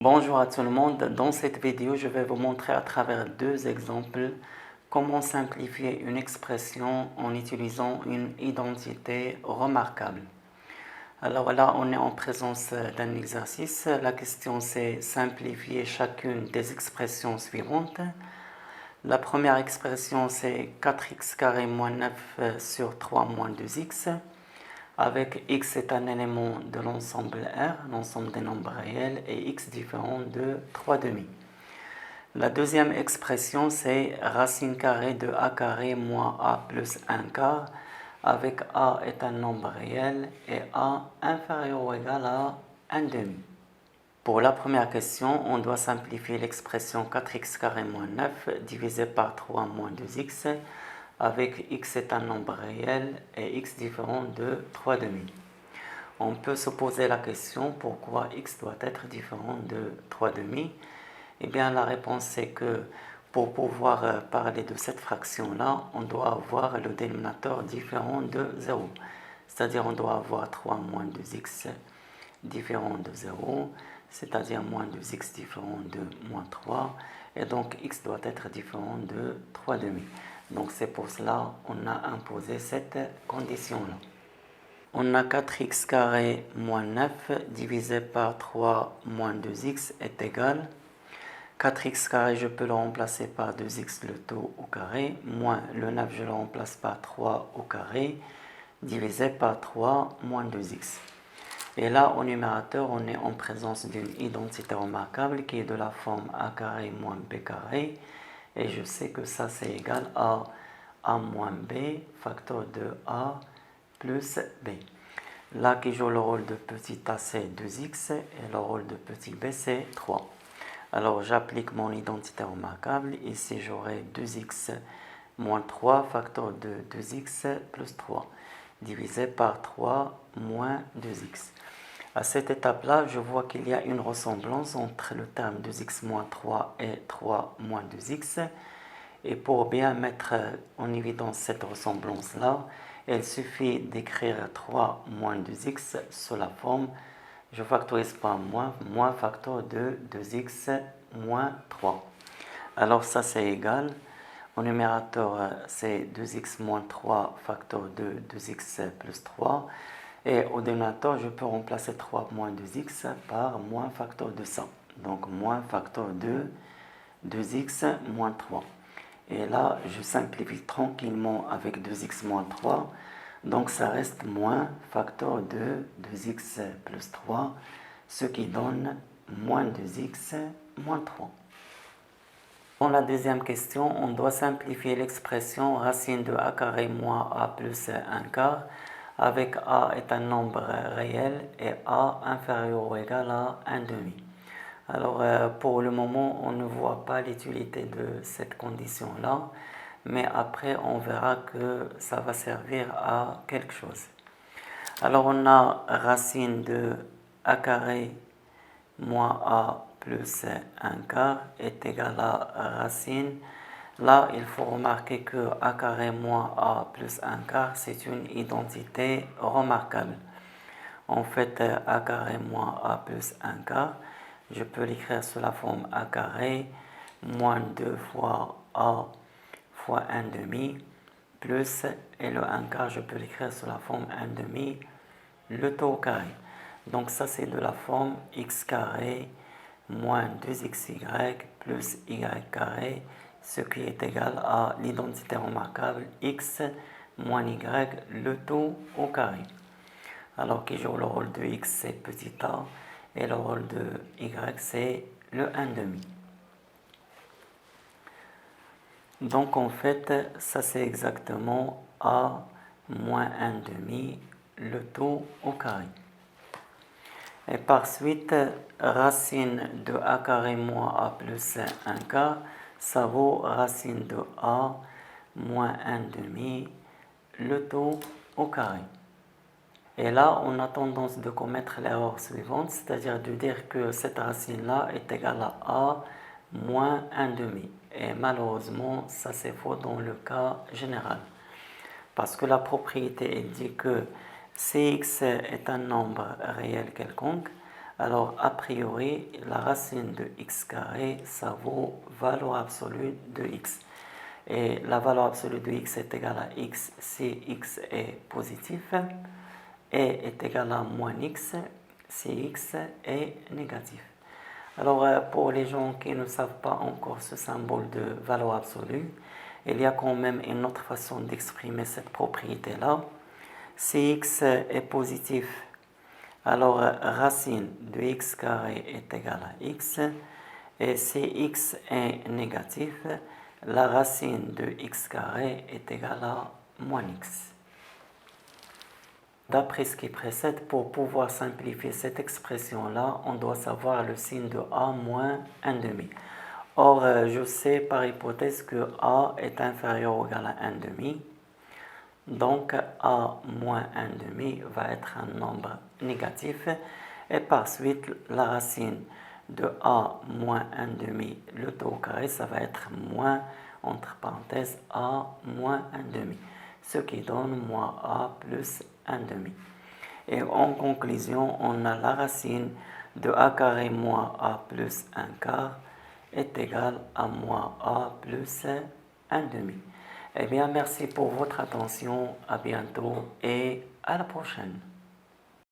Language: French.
Bonjour à tout le monde. Dans cette vidéo, je vais vous montrer à travers deux exemples comment simplifier une expression en utilisant une identité remarquable. Alors là, on est en présence d'un exercice. La question, c'est simplifier chacune des expressions suivantes. La première expression, c'est 4x carré moins 9 sur 3 moins 2x, avec x est un élément de l'ensemble R, l'ensemble des nombres réels, et x différent de 3 demi. La deuxième expression, c'est racine carrée de a carré moins a plus 1 quart, avec a est un nombre réel et a inférieur ou égal à 1 demi. Pour la première question, on doit simplifier l'expression 4x carré moins 9 divisé par 3 moins 2x, avec x est un nombre réel et x différent de 3 demi. On peut se poser la question pourquoi x doit être différent de 3 demi. Eh bien, la réponse est que pour pouvoir parler de cette fraction-là, on doit avoir le dénominateur différent de 0. C'est-à-dire on doit avoir 3 moins 2x différent de 0, c'est-à-dire moins 2x différent de moins 3, et donc x doit être différent de 3 demi. Donc c'est pour cela qu'on a imposé cette condition-là. On a 4x carré moins 9 divisé par 3 moins 2x est égal. 4x carré, je peux le remplacer par 2x le tout au carré, moins le 9, je le remplace par 3 au carré, divisé par 3 moins 2x. Et là, au numérateur, on est en présence d'une identité remarquable qui est de la forme a carré moins b carré. Et je sais que ça, c'est égal à a moins b, facteur de a plus b. Là, qui joue le rôle de petit a, c'est 2x, et le rôle de petit b, c'est 3. Alors, j'applique mon identité remarquable. Ici, j'aurai 2x moins 3, facteur de 2x plus 3, divisé par 3 moins 2x. À cette étape-là, je vois qu'il y a une ressemblance entre le terme 2x moins 3 et 3 moins 2x. Et pour bien mettre en évidence cette ressemblance-là, il suffit d'écrire 3 moins 2x sous la forme, je factorise par moins facteur de 2x moins 3. Alors ça c'est égal, au numérateur c'est 2x moins 3 facteur de 2x plus 3. Et au dénominateur, je peux remplacer 3 moins 2x par moins facteur de ça. Donc moins facteur de 2x moins 3. Et là, je simplifie tranquillement avec 2x moins 3. Donc ça reste moins facteur de 2x plus 3, ce qui donne moins 2x moins 3. Dans la deuxième question, on doit simplifier l'expression racine de a carré moins a plus 1 quart, avec a est un nombre réel et a inférieur ou égal à 1 demi. Alors pour le moment, on ne voit pas l'utilité de cette condition-là, mais après on verra que ça va servir à quelque chose. Alors on a racine de a carré moins a plus 1 quart est égal à racine. Là, il faut remarquer que a carré moins a plus 1 quart, c'est une identité remarquable. En fait, a carré moins a plus 1 quart, je peux l'écrire sous la forme a carré moins 2 fois a fois 1 demi plus, et le 1 quart, je peux l'écrire sous la forme 1 demi, le tout au carré. Donc ça, c'est de la forme x carré moins 2xy plus y carré, ce qui est égal à l'identité remarquable x moins y, le tout au carré. Alors qui joue le rôle de x, c'est petit a, et le rôle de y, c'est le 1 demi. Donc en fait, ça c'est exactement a moins 1 demi, le tout au carré. Et par suite, racine de a carré moins a plus 1 quart, ça vaut racine de a moins 1 demi, le tout au carré. Et là, on a tendance de commettre l'erreur suivante, c'est-à-dire de dire que cette racine-là est égale à a moins 1 demi. Et malheureusement, ça c'est faux dans le cas général. Parce que la propriété elle dit que Cx est un nombre réel quelconque, Alors, a priori, la racine de x carré, ça vaut valeur absolue de x. Et la valeur absolue de x est égale à x si x est positif, et est égal à moins x si x est négatif. Alors, pour les gens qui ne savent pas encore ce symbole de valeur absolue, il y a quand même une autre façon d'exprimer cette propriété-là. Si x est positif, alors racine de x carré est égale à x, et si x est négatif, la racine de x carré est égale à moins x. D'après ce qui précède, pour pouvoir simplifier cette expression-là, on doit savoir le signe de a moins 1 demi. Or, je sais par hypothèse que a est inférieur ou égal à 1 demi. Donc, a moins 1 demi va être un nombre négatif. Et par suite, la racine de a moins 1 demi, le tout au carré, ça va être moins, entre parenthèses, a moins 1 demi. Ce qui donne moins a plus 1 demi. Et en conclusion, on a la racine de a carré moins a plus 1 quart est égal à moins a plus 1 demi. Eh bien, merci pour votre attention, à bientôt et à la prochaine.